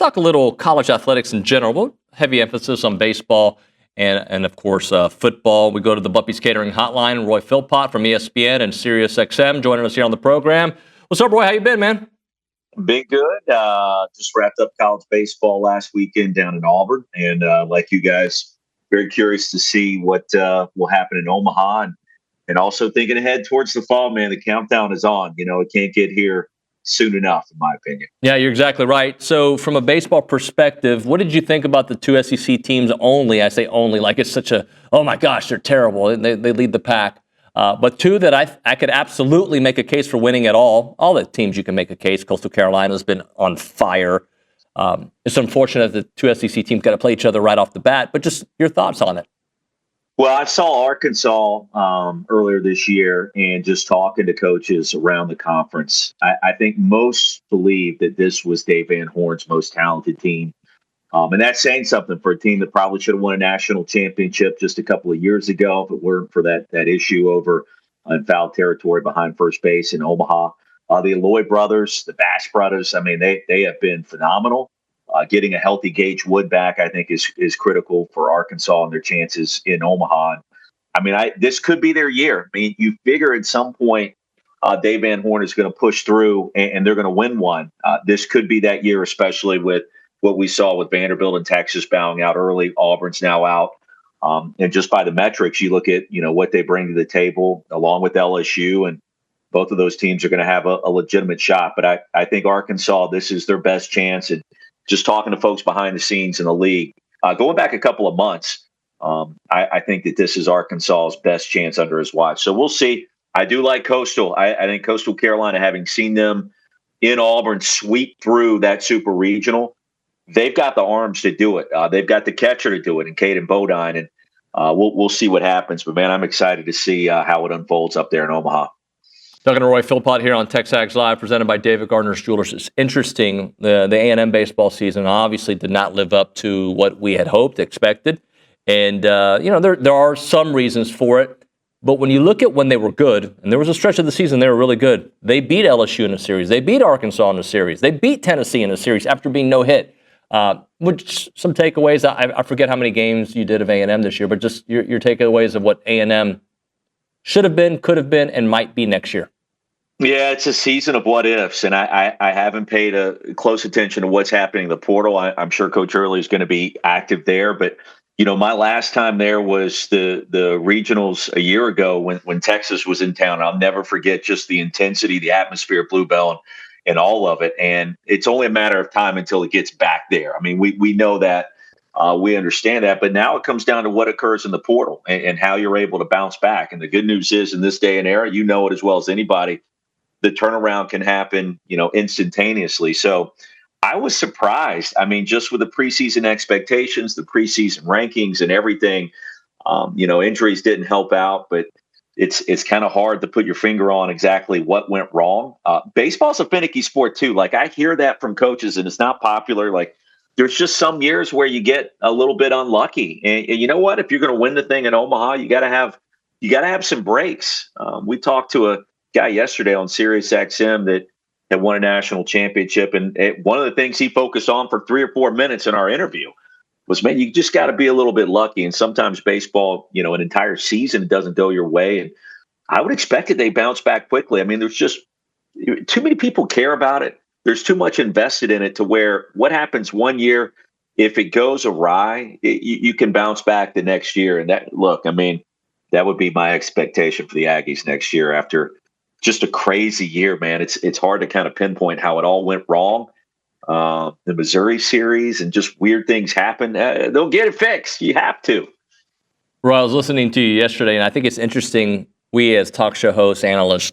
talk a little college athletics in general. We'll heavy emphasis on baseball and of course, football. We go to the Buppy's Catering Hotline. Roy Philpott from ESPN and Sirius XM joining us here on the program. What's up, Roy? How you been, man? Been good. Just wrapped up college baseball last weekend down in Auburn. And like you guys, very curious to see what will happen in Omaha. And also thinking ahead towards the fall, man. The countdown is on. You know, it can't get here soon enough, in my opinion. Yeah, you're exactly right. So from a baseball perspective, what did you think about the two SEC teams only? I say only like it's such a, oh my gosh, they're terrible. They lead the pack. But two that I could absolutely make a case for winning at all. All the teams you can make a case. Coastal Carolina's been on fire. It's unfortunate that the two SEC teams got to play each other right off the bat. But just your thoughts on it. Well, I saw Arkansas earlier this year, and just talking to coaches around the conference, I think most believe that this was Dave Van Horn's most talented team. And that's saying something for a team that probably should have won a national championship just a couple of years ago if it weren't for that issue over in foul territory behind first base in Omaha. The Eloy brothers, the Bass brothers, I mean, they have been phenomenal. Getting a healthy Gage Wood back, I think, is critical for Arkansas and their chances in Omaha. I mean, this could be their year. I mean, you figure at some point Dave Van Horn is going to push through and they're going to win one. This could be that year, especially with what we saw with Vanderbilt and Texas bowing out early. Auburn's now out. And just by the metrics, you look at, what they bring to the table along with LSU, and both of those teams are going to have a legitimate shot. But I think Arkansas, this is their best chance. And just talking to folks behind the scenes in the league, going back a couple of months, I think that this is Arkansas's best chance under his watch. So we'll see. I do like Coastal. I think Coastal Carolina, having seen them in Auburn sweep through that super regional, they've got the arms to do it. They've got the catcher to do it in Caden Bodine, and we'll see what happens. But, man, I'm excited to see how it unfolds up there in Omaha. Talking to Roy Philpott here on TexAgs Live, presented by David Gardner's Jewelers. It's interesting. The A&M baseball season obviously did not live up to what we had hoped, expected. And, there are some reasons for it. But when you look at when they were good, and there was a stretch of the season they were really good, they beat LSU in a series. They beat Arkansas in a series. They beat Tennessee in a series after being no-hit. Which some takeaways, I forget how many games you did of A&M this year, but just your takeaways of what A&M should have been, could have been, and might be next year. Yeah, it's a season of what ifs, and I haven't paid a close attention to what's happening in the portal. I'm sure Coach Early is going to be active there, but my last time there was the regionals a year ago when Texas was in town. I'll never forget just the intensity, the atmosphere at Bluebell, and all of it. And it's only a matter of time until it gets back there. I mean, we know that. We understand that. But now it comes down to what occurs in the portal and how you're able to bounce back. And the good news is, in this day and era, you know it as well as anybody, the turnaround can happen, instantaneously. So I was surprised. I mean, just with the preseason expectations, the preseason rankings and everything, injuries didn't help out, but it's kind of hard to put your finger on exactly what went wrong. Baseball's a finicky sport too. Like, I hear that from coaches, and it's not popular. Like, there's just some years where you get a little bit unlucky, and you know what? If you're going to win the thing in Omaha, you got to have some breaks. We talked to a guy yesterday on Sirius XM that had won a national championship, and one of the things he focused on for 3 or 4 minutes in our interview was, man, you just got to be a little bit lucky. And sometimes baseball, an entire season doesn't go your way. And I would expect that they bounce back quickly. I mean, there's just too many people care about it. There's too much invested in it to where what happens one year, if it goes awry, you can bounce back the next year. And that would be my expectation for the Aggies next year after just a crazy year, man. It's hard to kind of pinpoint how it all went wrong. The Missouri series and just weird things happen. They'll get it fixed. You have to. Roy, I was listening to you yesterday, and I think it's interesting. We as talk show hosts, analysts,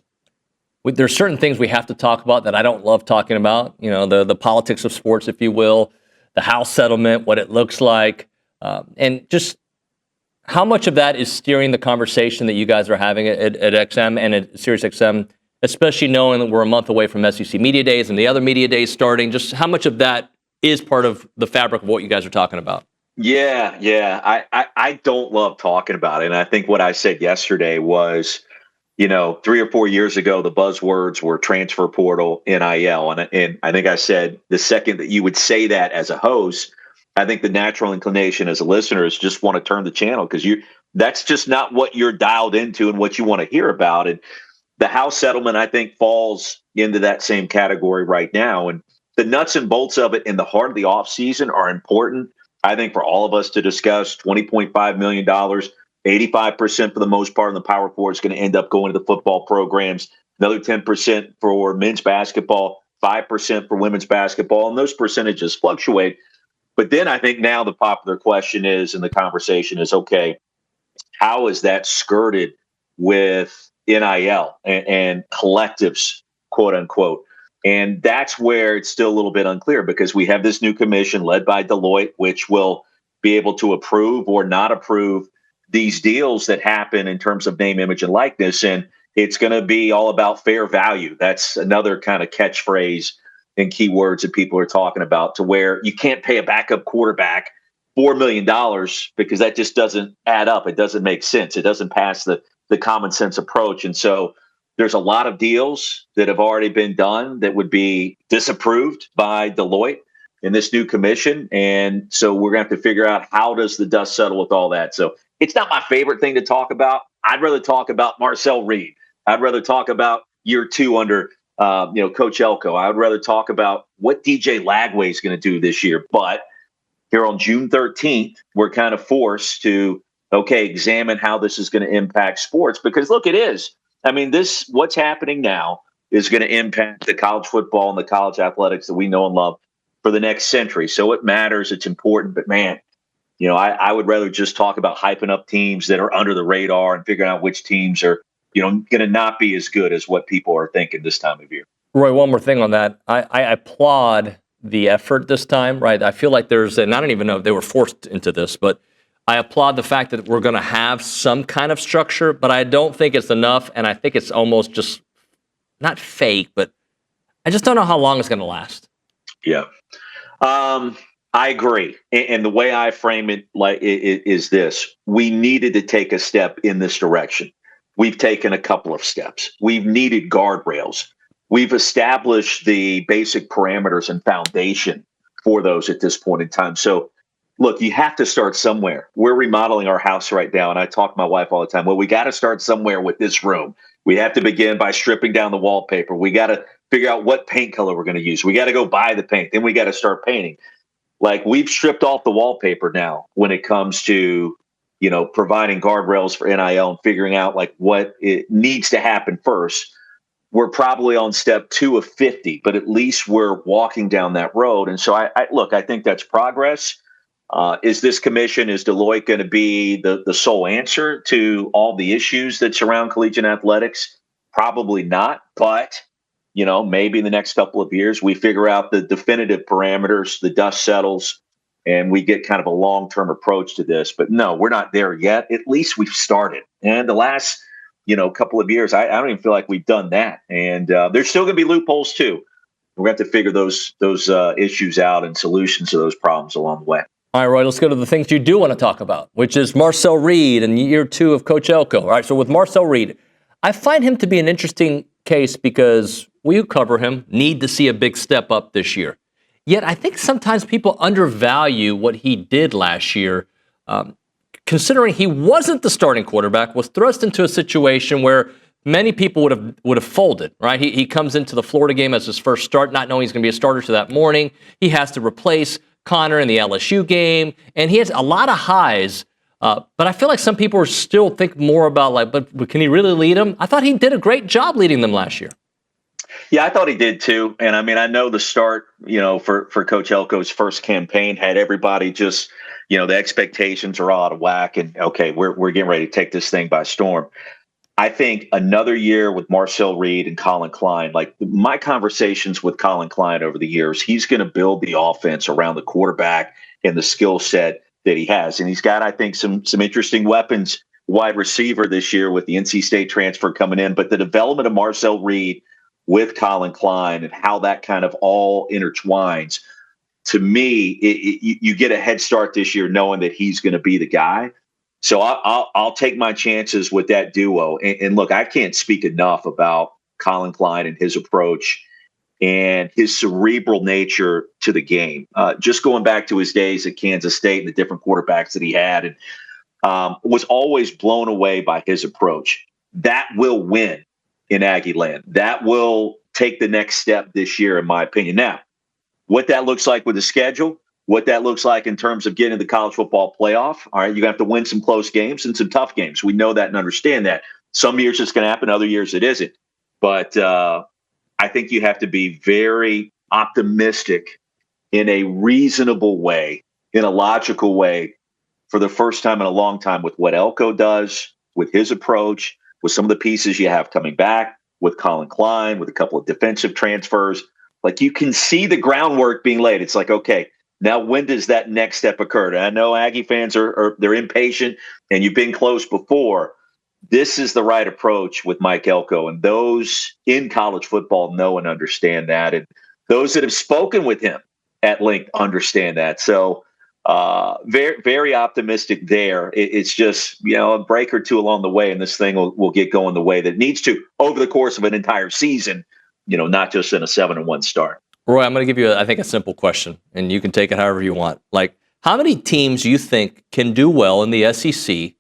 there's certain things we have to talk about that I don't love talking about. The politics of sports, if you will, the House settlement, what it looks like, and just how much of that is steering the conversation that you guys are having at XM and at Sirius XM, especially knowing that we're a month away from SEC Media Days and the other media days starting? Just how much of that is part of the fabric of what you guys are talking about? Yeah. I don't love talking about it. And I think what I said yesterday was, 3 or 4 years ago, the buzzwords were transfer portal, NIL. And I think I said the second that you would say that as a host, I think the natural inclination as a listener is just want to turn the channel because that's just not what you're dialed into and what you want to hear about. And the House settlement, I think, falls into that same category right now. And the nuts and bolts of it in the heart of the offseason are important, I think, for all of us to discuss. $20.5 million, 85% for the most part in the Power Four is going to end up going to the football programs, another 10% for men's basketball, 5% for women's basketball, and those percentages fluctuate. But then I think now the popular question is, and the conversation is, okay, how is that skirted with NIL and collectives, quote unquote? And that's where it's still a little bit unclear because we have this new commission led by Deloitte, which will be able to approve or not approve these deals that happen in terms of name, image, and likeness. And it's going to be all about fair value. That's another kind of catchphrase and keywords that people are talking about, to where you can't pay a backup quarterback $4 million because that just doesn't add up. It doesn't make sense. It doesn't pass the common sense approach. And so there's a lot of deals that have already been done that would be disapproved by Deloitte in this new commission. And so we're going to have to figure out, how does the dust settle with all that? So it's not my favorite thing to talk about. I'd rather talk about Marcel Reed. I'd rather talk about year 2 under Coach Elko. I would rather talk about what DJ Lagway is going to do this year. But here on June 13th, we're kind of forced to, examine how this is going to impact sports. Because look, it is. I mean, what's happening now is going to impact the college football and the college athletics that we know and love for the next century. So it matters. It's important. But man, I would rather just talk about hyping up teams that are under the radar and figuring out which teams are, going to not be as good as what people are thinking this time of year. Roy, one more thing on that. I applaud the effort this time, right? I feel like and I don't even know if they were forced into this, but I applaud the fact that we're going to have some kind of structure, but I don't think it's enough. And I think it's almost just not fake, but I just don't know how long it's going to last. Yeah. I agree. And the way I frame it is this: we needed to take a step in this direction. We've taken a couple of steps. We've needed guardrails. We've established the basic parameters and foundation for those at this point in time. So, look, you have to start somewhere. We're remodeling our house right now, and I talk to my wife all the time. Well, we got to start somewhere with this room. We have to begin by stripping down the wallpaper. We got to figure out what paint color we're going to use. We got to go buy the paint. Then we got to start painting. Like, we've stripped off the wallpaper now when it comes to, providing guardrails for NIL and figuring out like what it needs to happen first. We're probably on step 2 of 50, but at least we're walking down that road. And so I think that's progress. Is this commission, is Deloitte going to be the sole answer to all the issues that surround collegiate athletics? Probably not. But, maybe in the next couple of years, we figure out the definitive parameters, the dust settles, and we get kind of a long-term approach to this. But no, we're not there yet. At least we've started. And the last, couple of years, I don't even feel like we've done that. And there's still going to be loopholes too. We're going to have to figure those issues out and solutions to those problems along the way. All right, Roy, let's go to the things you do want to talk about, which is Marcel Reed and year 2 of Coach Elko. All right, so with Marcel Reed, I find him to be an interesting case because we who cover him need to see a big step up this year. Yet I think sometimes people undervalue what he did last year, considering he wasn't the starting quarterback, was thrust into a situation where many people would have folded, right? He comes into the Florida game as his first start, not knowing he's going to be a starter to that morning. He has to replace Connor in the LSU game, and he has a lot of highs. But I feel like some people are still think more about but can he really lead them? I thought he did a great job leading them last year. Yeah, I thought he did too. And I mean, I know the start, for Coach Elko's first campaign had everybody just, the expectations are all out of whack. And okay, we're getting ready to take this thing by storm. I think another year with Marcel Reed and Collin Klein, like my conversations with Collin Klein over the years, he's going to build the offense around the quarterback and the skill set that he has. And he's got, I think, some interesting weapons, wide receiver this year with the NC State transfer coming in. But the development of Marcel Reed with Collin Klein and how that kind of all intertwines, to me, you get a head start this year knowing that he's going to be the guy. So I'll take my chances with that duo. And look, I can't speak enough about Collin Klein and his approach and his cerebral nature to the game. Just going back to his days at Kansas State and the different quarterbacks that he had, and was always blown away by his approach. That will win in Aggie land. That will take the next step this year, in my opinion. Now, what that looks like with the schedule, what that looks like in terms of getting to the college football playoff. All right, you have to win some close games and some tough games. We know that and understand that. Some years it's going to happen, other years it isn't. But I think you have to be very optimistic in a reasonable way, in a logical way, for the first time in a long time with what Elko does, with his approach, with some of the pieces you have coming back, with Collin Klein, with a couple of defensive transfers. Like, you can see the groundwork being laid. It's like, okay, now when does that next step occur? And I know Aggie fans they're impatient, and you've been close before. This is the right approach with Mike Elko, and those in college football know and understand that, and those that have spoken with him at length understand that. So very, very optimistic there. It's just, a break or two along the way, and this thing will get going the way that it needs to over the course of an entire season, not just in a 7-1 start. Roy, I'm going to give you, I think, a simple question, and you can take it however you want. Like, how many teams do you think can do well in the SEC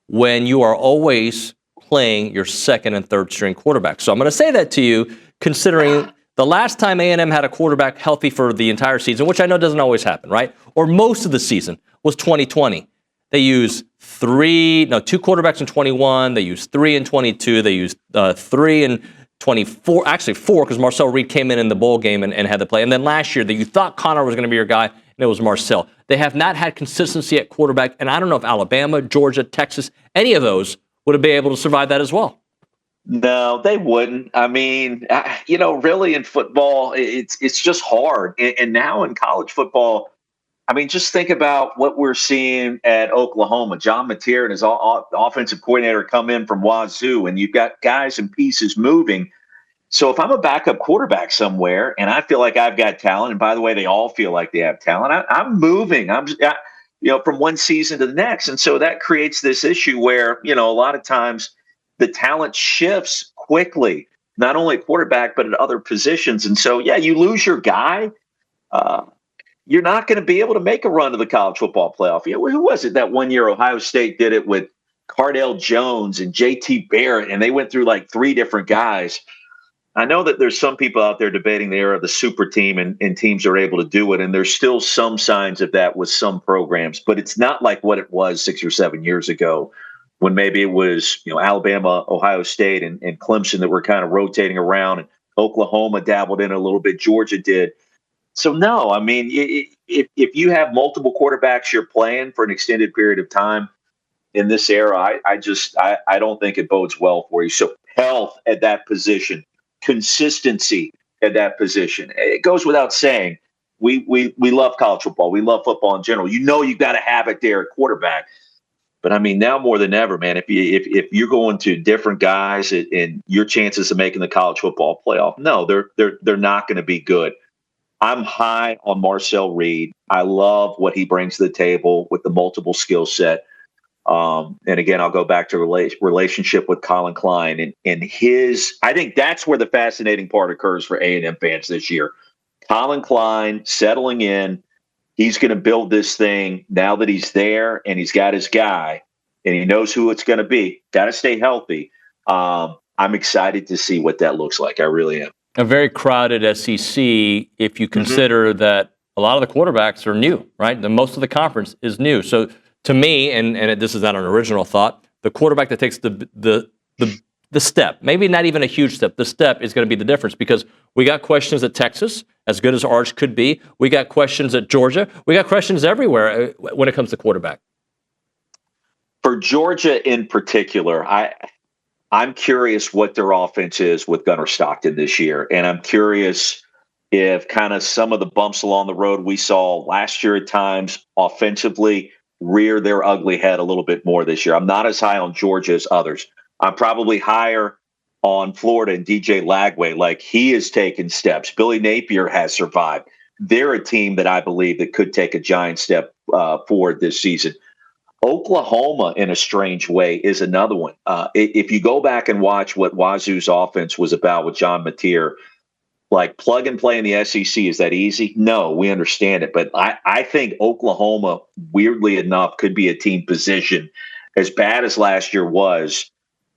when you are always playing your second and third string quarterback? So I'm going to say that to you, considering the last time A&M had a quarterback healthy for the entire season, which I know doesn't always happen, right? Or most of the season, was 2020. They used two quarterbacks in 21. They used 3 in 22. They used 3 in 24, actually 4, because Marcel Reed came in the bowl game and had to play. And then last year, you thought Connor was going to be your guy, and it was Marcel. They have not had consistency at quarterback, and I don't know if Alabama, Georgia, Texas, any of those would have been able to survive that as well. No, they wouldn't. I mean, really in football, it's just hard. And now in college football, I mean, just think about what we're seeing at Oklahoma. John Mateer and his offensive coordinator come in from Wazoo, and you've got guys and pieces moving. So if I'm a backup quarterback somewhere and I feel like I've got talent, and by the way, they all feel like they have talent, I'm moving. From one season to the next. And so that creates this issue where, a lot of times the talent shifts quickly, not only at quarterback, but at other positions. And so, you lose your guy. You're not going to be able to make a run to the college football playoff. Who was it that one year Ohio State did it with Cardale Jones and JT Barrett, and they went through like 3 different guys. I know that there's some people out there debating the era of the super team and teams are able to do it, and there's still some signs of that with some programs, but it's not like what it was 6 or 7 years ago when maybe it was Alabama, Ohio State, and Clemson that were kind of rotating around, and Oklahoma dabbled in a little bit, Georgia did. So, no, I mean, if you have multiple quarterbacks you're playing for an extended period of time in this era, I don't think it bodes well for you. So health at that position, consistency at that position. It goes without saying, we love college football. We love football in general. You've got to have it there at quarterback. But, I mean, now more than ever, man, if you're going to different guys and your chances of making the college football playoff, no, they're not going to be good. I'm high on Marcel Reed. I love what he brings to the table with the multiple skill set. And again, I'll go back to relationship with Collin Klein and I think that's where the fascinating part occurs for A&M fans this year. Collin Klein settling in. He's going to build this thing now that he's there and he's got his guy and he knows who it's going to be. Got to stay healthy. I'm excited to see what that looks like. I really am. A very crowded SEC if you consider that a lot of the quarterbacks are new, right? Most of the conference is new. So to me, and this is not an original thought, the quarterback that takes the step, maybe not even a huge step, the step is going to be the difference because we got questions at Texas, as good as Arch could be. We got questions at Georgia. We got questions everywhere when it comes to quarterback. For Georgia in particular, I'm curious what their offense is with Gunnar Stockton this year. And I'm curious if kind of some of the bumps along the road we saw last year at times offensively rear their ugly head a little bit more this year. I'm not as high on Georgia as others. I'm probably higher on Florida and DJ Lagway. Like, he has taken steps. Billy Napier has survived. They're a team that I believe that could take a giant step forward this season. Oklahoma, in a strange way, is another one. If you go back and watch what Wazoo's offense was about with John Mateer, like plug and play in the SEC, is that easy? No, we understand it. But I think Oklahoma, weirdly enough, could be a team position, as bad as last year was,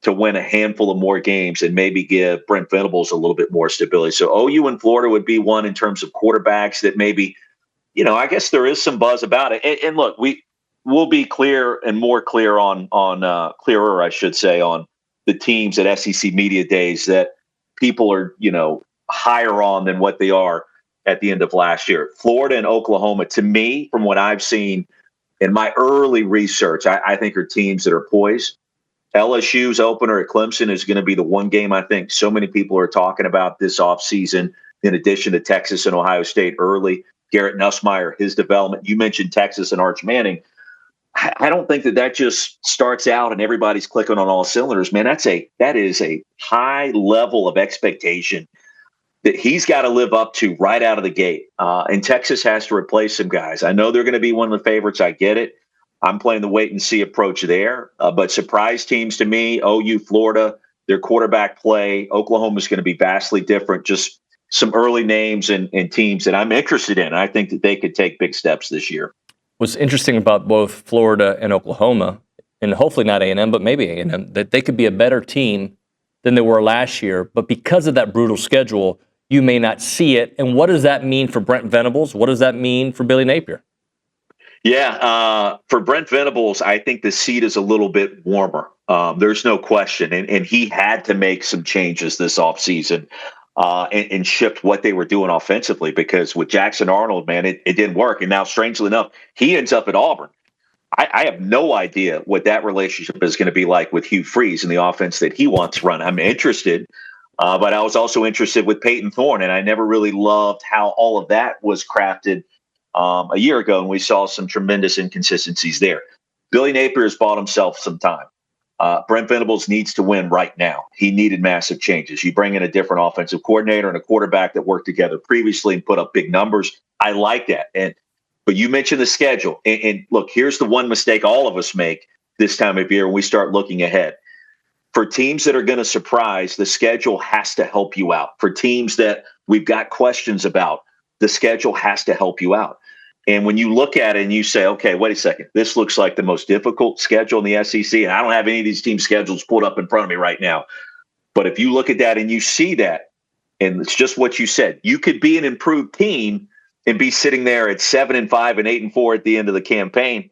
to win a handful of more games and maybe give Brent Venables a little bit more stability. So OU and Florida would be one in terms of quarterbacks that maybe, I guess there is some buzz about it. And look, we'll be clear and more clear clearer, I should say, on the teams at SEC Media Days that people are, higher on than what they are at the end of last year. Florida and Oklahoma, to me, from what I've seen in my early research, I think are teams that are poised. LSU's opener at Clemson is going to be the one game I think so many people are talking about this offseason, in addition to Texas and Ohio State early. Garrett Nussmeier, his development. You mentioned Texas and Arch Manning. I don't think that just starts out and everybody's clicking on all cylinders, man. That is a high level of expectation that he's got to live up to right out of the gate. And Texas has to replace some guys. I know they're going to be one of the favorites. I get it. I'm playing the wait and see approach there. But surprise teams to me, OU, Florida, their quarterback play. Oklahoma's going to be vastly different. Just some early names and teams that I'm interested in. I think that they could take big steps this year. What's interesting about both Florida and Oklahoma, and hopefully not A&M, but maybe A&M, that they could be a better team than they were last year. But because of that brutal schedule, you may not see it. And what does that mean for Brent Venables? What does that mean for Billy Napier? Yeah, for Brent Venables, I think the seat is a little bit warmer. There's no question. And he had to make some changes this offseason and shift what they were doing offensively, because with Jackson Arnold, man, it didn't work. And now, strangely enough, he ends up at Auburn. I have no idea what that relationship is going to be like with Hugh Freeze and the offense that he wants to run. I'm interested. But I was also interested with Peyton Thorne, and I never really loved how all of that was crafted a year ago, and we saw some tremendous inconsistencies there. Billy Napier has bought himself some time. Brent Venables needs to win right now. He needed massive changes. You bring in a different offensive coordinator and a quarterback that worked together previously and put up big numbers. I like that. But you mentioned the schedule. And look, here's the one mistake all of us make this time of year when we start looking ahead. For teams that are going to surprise, the schedule has to help you out. For teams that we've got questions about, the schedule has to help you out. And when you look at it and you say, okay, wait a second, this looks like the most difficult schedule in the SEC, and I don't have any of these team schedules pulled up in front of me right now. But if you look at that and you see that, and it's just what you said, you could be an improved team and be sitting there at 7-5 and 8-4 at the end of the campaign.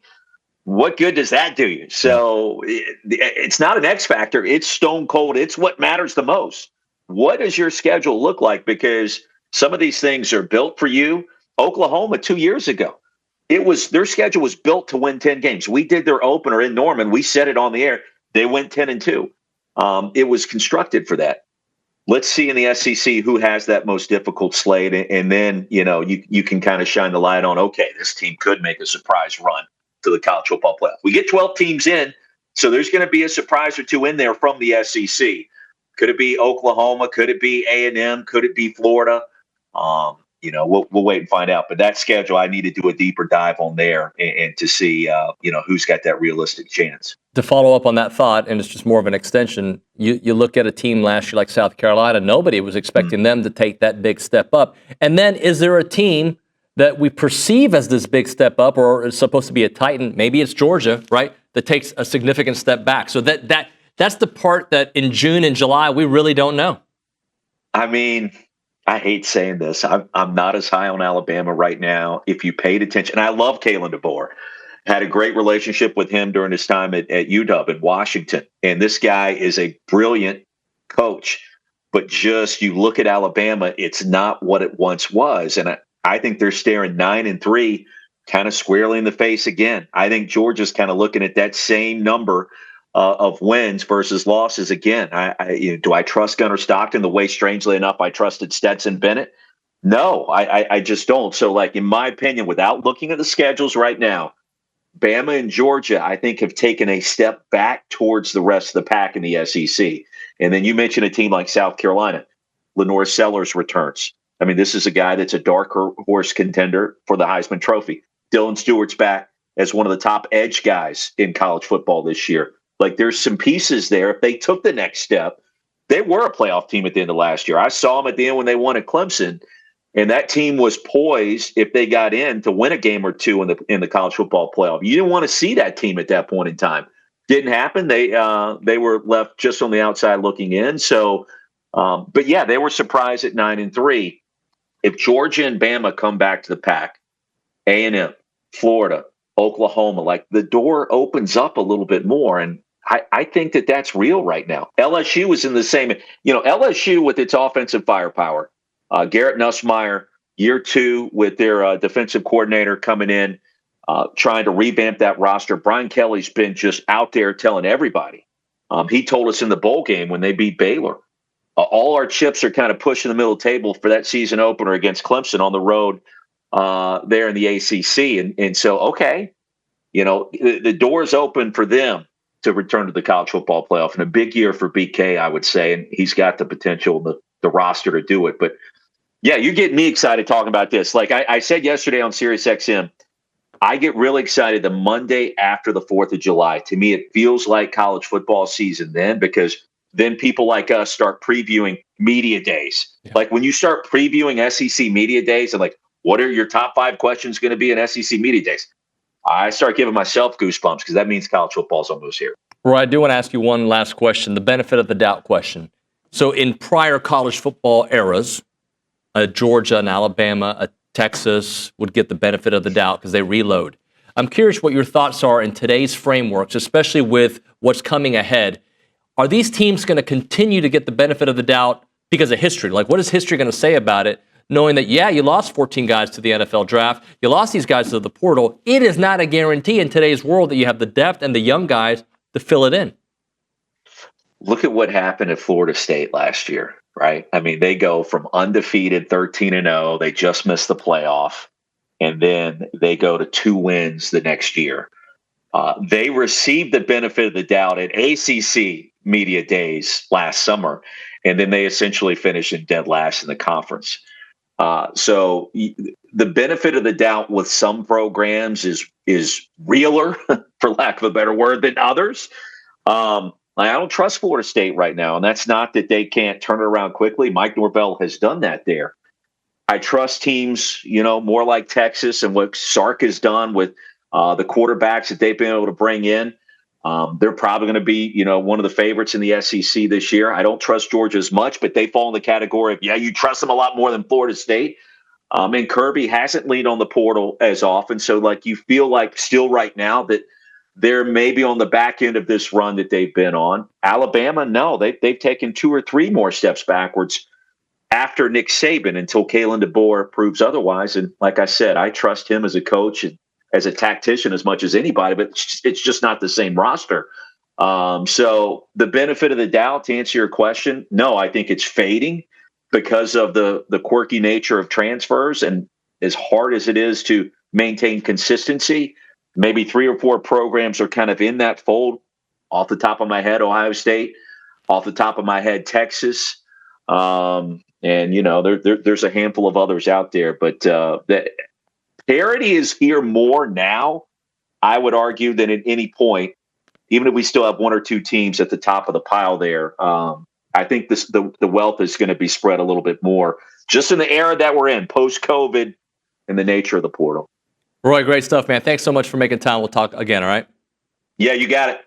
What good does that do you? So it's not an X factor. It's stone cold. It's what matters the most. What does your schedule look like? Because some of these things are built for you. Oklahoma 2 years ago, their schedule was built to win 10 games. We did their opener in Norman. We said it on the air. They went 10-2. It was constructed for that. Let's see in the SEC who has that most difficult slate. And then, you can kind of shine the light on, okay, this team could make a surprise run to the college football playoff. We get 12 teams in, so there's going to be a surprise or two in there from the SEC. Could it be Oklahoma? Could it be A&M? Could it be Florida? We'll wait and find out. But that schedule, I need to do a deeper dive on there and to see, who's got that realistic chance. To follow up on that thought, and it's just more of an extension, you look at a team last year like South Carolina, nobody was expecting them to take that big step up. And then is there a team that we perceive as this big step up, or is supposed to be a Titan? Maybe it's Georgia, right? That takes a significant step back. So that's the part that in June and July, we really don't know. I mean, I hate saying this. I'm not as high on Alabama right now. If you paid attention, and I love Kalen DeBoer. Had a great relationship with him during his time at UW in Washington. And this guy is a brilliant coach. But just you look at Alabama, it's not what it once was. And I think they're staring 9-3 kind of squarely in the face again. I think Georgia's kind of looking at that same number of wins versus losses again. Do I trust Gunnar Stockton the way, strangely enough, I trusted Stetson Bennett? No, I just don't. So, in my opinion, without looking at the schedules right now, Bama and Georgia, I think, have taken a step back towards the rest of the pack in the SEC. And then you mentioned a team like South Carolina. Lenore Sellers returns. I mean, this is a guy that's a dark horse contender for the Heisman Trophy. Dylan Stewart's back as one of the top edge guys in college football this year. Like, there's some pieces there. If they took the next step, they were a playoff team at the end of last year. I saw them at the end when they won at Clemson, and that team was poised, if they got in, to win a game or two in the college football playoff. You didn't want to see that team at that point in time. Didn't happen. They were left just on the outside looking in. So, but yeah, they were surprised at 9-3. If Georgia and Bama come back to the pack, A&M, Florida, Oklahoma, like, the door opens up a little bit more. And I think that that's real right now. LSU was in the same, LSU with its offensive firepower, Garrett Nussmeier, year 2 with their defensive coordinator coming in, trying to revamp that roster. Brian Kelly's been just out there telling everybody. He told us in the bowl game when they beat Baylor, all our chips are kind of pushed in the middle of the table for that season opener against Clemson on the road there in the ACC. And so, okay, the door's open for them to return to the college football playoff, and a big year for BK, I would say. And he's got the potential, the roster to do it. But yeah, you get me excited talking about this. Like I said yesterday on SiriusXM, I get really excited the Monday after the 4th of July. To me, it feels like college football season then, because then people like us start previewing media days. Yeah. Like, when you start previewing SEC media days and, like, what are your top 5 questions going to be in SEC media days? I start giving myself goosebumps, because that means college football is almost here. Roy, I do want to ask you one last question, the benefit of the doubt question. So in prior college football eras, Georgia and Alabama, Texas would get the benefit of the doubt because they reload. I'm curious what your thoughts are in today's frameworks, especially with what's coming ahead. Are these teams going to continue to get the benefit of the doubt because of history? Like, what is history going to say about it? Knowing that, yeah, you lost 14 guys to the NFL draft, you lost these guys to the portal, it is not a guarantee in today's world that you have the depth and the young guys to fill it in. Look at what happened at Florida State last year, right? I mean, they go from undefeated 13-0, they just missed the playoff, and then they go to 2 wins the next year. They received the benefit of the doubt at ACC media days last summer, and then they essentially finished in dead last in the conference. So the benefit of the doubt with some programs is realer, for lack of a better word, than others. I don't trust Florida State right now, and that's not that they can't turn it around quickly. Mike Norvell has done that there. I trust teams, more like Texas and what Sark has done with the quarterbacks that they've been able to bring in. They're probably going to be, one of the favorites in the SEC this year. I don't trust Georgia as much, but they fall in the category of, you trust them a lot more than Florida State. And Kirby hasn't leaned on the portal as often. So, like, you feel like still right now that they're maybe on the back end of this run that they've been on. Alabama, no, they've taken 2 or 3 more steps backwards after Nick Saban until Kalen DeBoer proves otherwise. And like I said, I trust him as a coach and as a tactician as much as anybody, but it's just not the same roster. So the benefit of the doubt, to answer your question, no, I think it's fading because of the quirky nature of transfers. And as hard as it is to maintain consistency, maybe 3 or 4 programs are kind of in that fold. Off the top of my head, Ohio State. Off the top of my head, Texas. And, there's a handful of others out there. But parity is here more now, I would argue, than at any point, even if we still have 1 or 2 teams at the top of the pile there. I think the wealth is going to be spread a little bit more just in the era that we're in, post-COVID, and the nature of the portal. Roy, great stuff, man. Thanks so much for making time. We'll talk again, all right? Yeah, you got it.